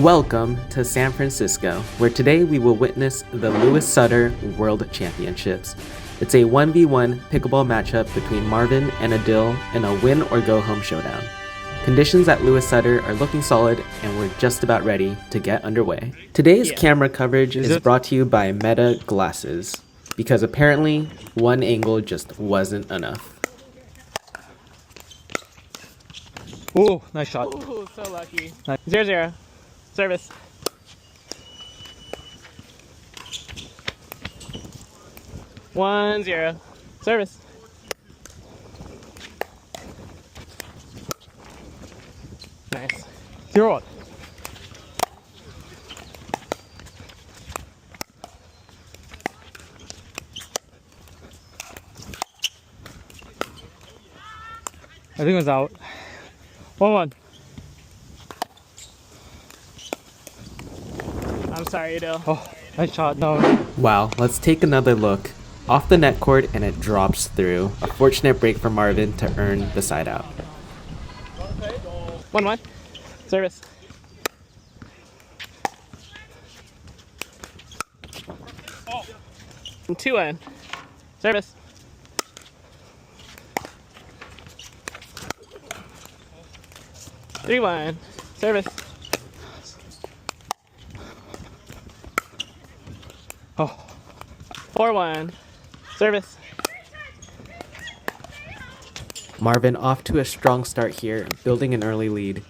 Welcome to San Francisco, where today we will witness the Lewis Sutter World Championships. It's a 1v1 pickleball matchup between Marvin and Adil in a win-or-go-home showdown. Conditions at Lewis Sutter are looking solid, and we're just about ready to get underway. Today's camera coverage is brought to you by Meta Glasses, because apparently one angle just wasn't enough. Ooh, nice shot. Ooh, so lucky. Nice. 0-0. Service. One, 0. Service. Nice. 0-1. I think it was out. 1-1. I'm sorry, Adil. Oh, nice shot. No. Wow, let's take another look. Off the net cord and it drops through. A fortunate break for Marvin to earn the side out. 1-1. Service. Oh. 2-1. Service. Three, 1. Service. Oh. 4-1. Service. Marvin off to a strong start here, building an early lead.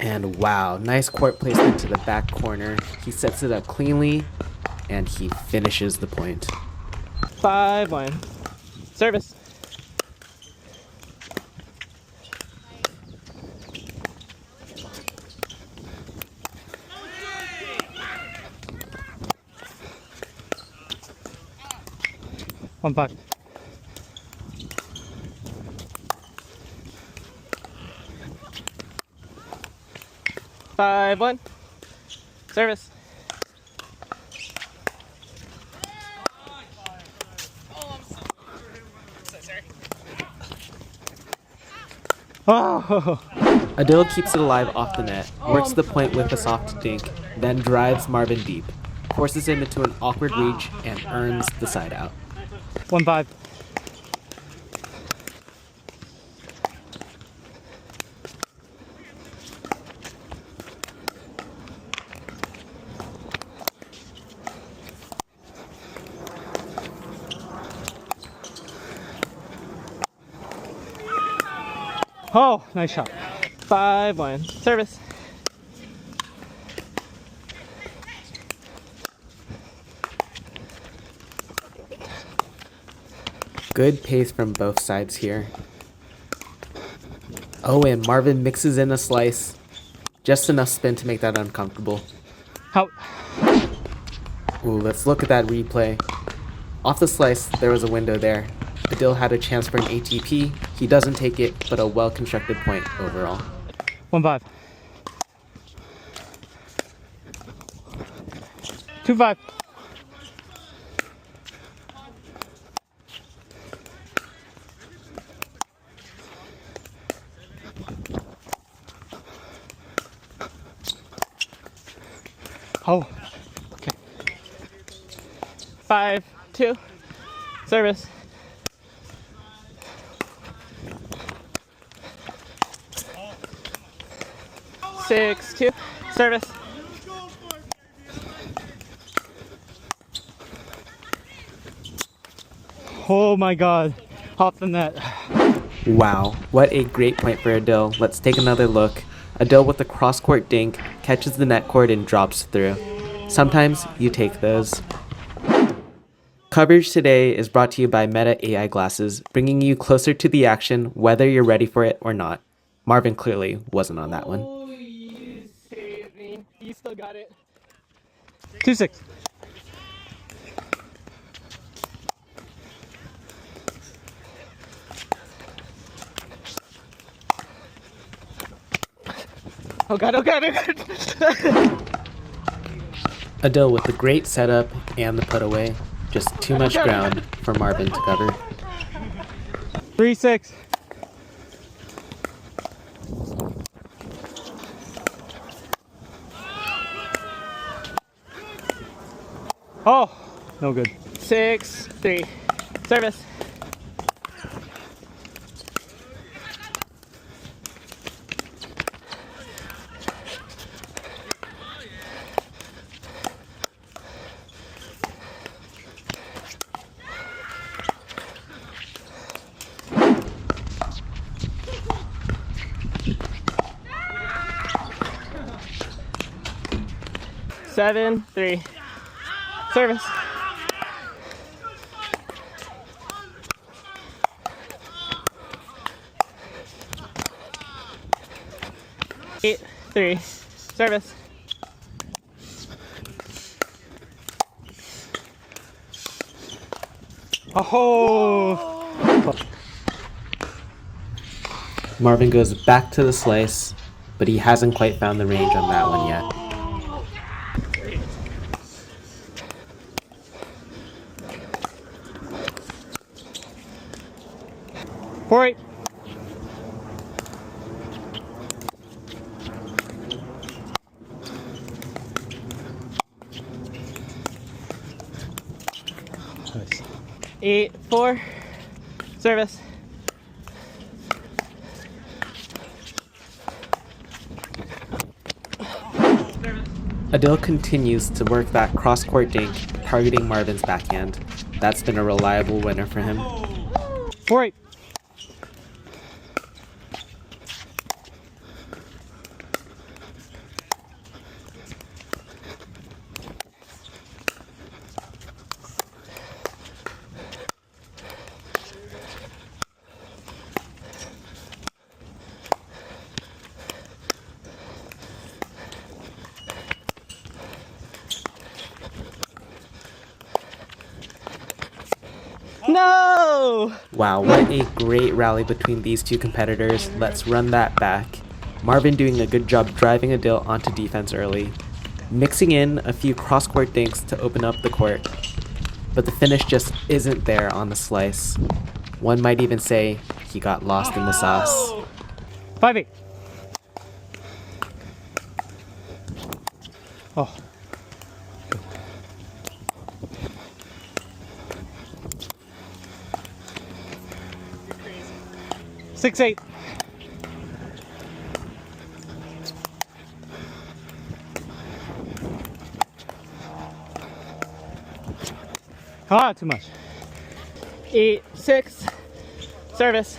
And wow, nice court placement to the back corner. He sets it up cleanly, and he finishes the point. 5-1. Service. One back. Five, 1. Service. Oh. Adil keeps it alive off the net, works the point with a soft dink, then drives Marvin deep, forces him into an awkward reach, and earns the side out. 1-5. Oh, nice shot. 5-1. Service. Good pace from both sides here. Oh, and Marvin mixes in a slice. Just enough spin to make that uncomfortable. How? Ooh, let's look at that replay. Off the slice, there was a window there. Adil had a chance for an ATP. He doesn't take it, but a well-constructed point overall. 1-5. 2-5. Oh, okay. 5-2. Service. Six, 2. Service. Oh my God. Off the net. Wow, what a great point for Adil. Let's take another look. Adil with the cross-court dink, catches the net cord and drops through. Sometimes you take those. Coverage today is brought to you by Meta AI Glasses, bringing you closer to the action whether you're ready for it or not. Marvin clearly wasn't on that one. Oh, you saved me. You still got it. 2-6. Oh God, oh God, oh God. Adil with the great setup and the put away. Just too much ground for Marvin to cover. 3-6. Oh, no good. 6-3. Service. Seven, 3. Service. Eight, 3. Service. Oh! Marvin goes back to the slice, but he hasn't quite found the range on that one yet. Four, 8. Nice. 8-4. Service. Adil continues to work that cross-court dink, targeting Marvin's backhand. That's been a reliable winner for him. 4, 8. No! Wow, what a great rally between these two competitors. Let's run that back. Marvin doing a good job driving Adil onto defense early, mixing in a few cross-court dinks to open up the court. But the finish just isn't there on the slice. One might even say he got lost in the sauce. 5, 8. Oh. 6, 8. Ah, too much. 8-6. Service.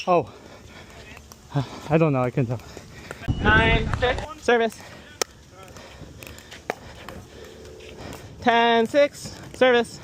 Oh. I don't know, I can tell. 9-6. Service. 10-6. Service.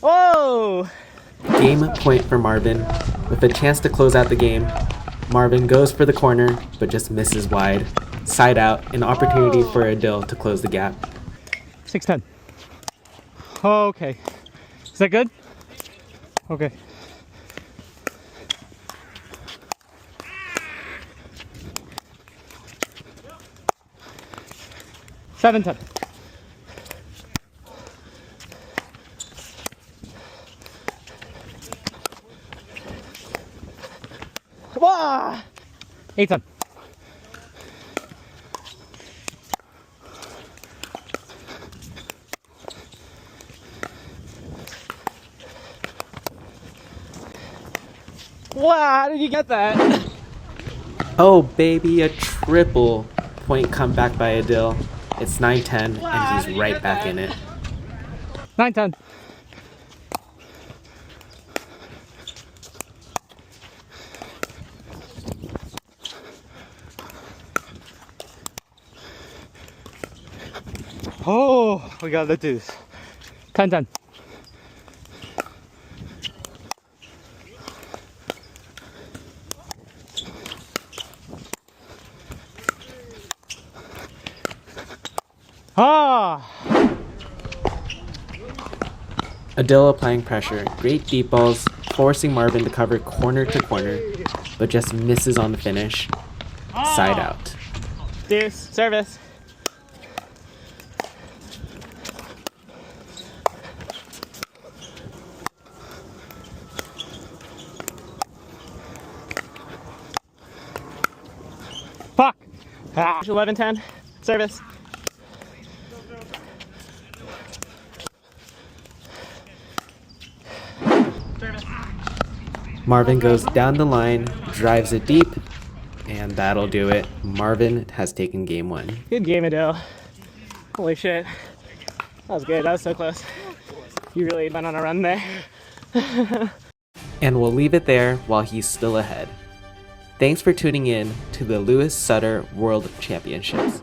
Whoa! Game point for Marvin. With a chance to close out the game, Marvin goes for the corner, but just misses wide. Side out, an opportunity for Adil to close the gap. 6, 10. Okay. Is that good? Okay. Seven, 10. Wow! 8, 10. Wow, how did you get that? Oh baby, a triple point comeback by Adil. It's 9-10 and he's right back in it. 9, 10. Oh, we got the deuce. 10, 10. Ah! Adil applying pressure, great deep balls, forcing Marvin to cover corner to corner, but just misses on the finish. Side out. Deuce. Service. Fuck. 11-10. Service. Marvin goes down the line, drives it deep, and that'll do it. Marvin has taken game one. Good game, Adil. Holy shit. That was good. That was so close. You really went on a run there. And we'll leave it there while he's still ahead. Thanks for tuning in to the Lewis Sutter World Championships.